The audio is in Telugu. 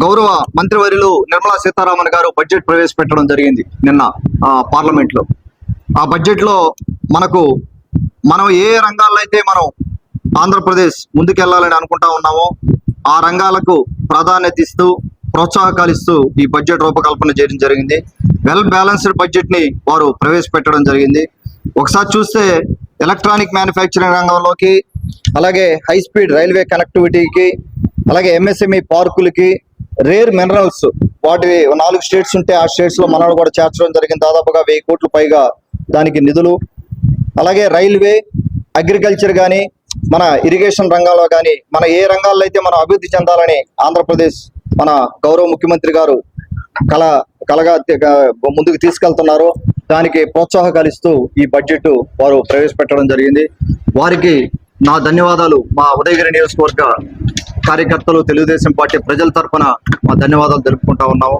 గౌరవ మంత్రివర్యులు నిర్మలా సీతారామన్ గారు బడ్జెట్ ప్రవేశపెట్టడం జరిగింది నిన్న పార్లమెంట్ లో. ఆ బడ్జెట్ లో మనం ఏ రంగాల్లో అయితే మనం ఆంధ్రప్రదేశ్ ముందుకెళ్లాలని అనుకుంటా ఉన్నామో ఆ రంగాలకు ప్రాధాన్యత ఇస్తూ ప్రోత్సాహకాలు ఇస్తూ ఈ బడ్జెట్ రూపకల్పన చేయడం జరిగింది. వెల్ బ్యాలెన్స్డ్ బడ్జెట్ ని వారు ప్రవేశపెట్టడం జరిగింది. ఒకసారి చూస్తే ఎలక్ట్రానిక్ మ్యానుఫ్యాక్చరింగ్ రంగంలోకి, అలాగే హై స్పీడ్ రైల్వే కనెక్టివిటీకి, అలాగే ఎంఎస్ఎంఈ పార్కులకి, రేర్ మినరల్స్ వాటి 4 స్టేట్స్ ఉంటే ఆ స్టేట్స్ లో మనల్ని కూడా చేర్చడం జరిగింది. దాదాపుగా 1000 కోట్ల పైగా దానికి నిధులు. అలాగే రైల్వే, అగ్రికల్చర్ కానీ, మన ఇరిగేషన్ రంగాల్లో కానీ, మన ఏ రంగాల్లో అయితే మనం అభివృద్ధి చెందాలని ఆంధ్రప్రదేశ్ మన గౌరవ ముఖ్యమంత్రి గారు కలగా ముందుకు తీసుకెళ్తున్నారు, దానికి ప్రోత్సాహకాలు ఇస్తూ ఈ బడ్జెట్ వారు ప్రవేశపెట్టడం జరిగింది. వారికి నా ధన్యవాదాలు. మా ఉదయగిరి నియోజకవర్గ కార్యకర్తలు, తెలుగుదేశం పార్టీ ప్రజల తరఫున మా ధన్యవాదాలు తెలుపుకుంటా ఉన్నాము.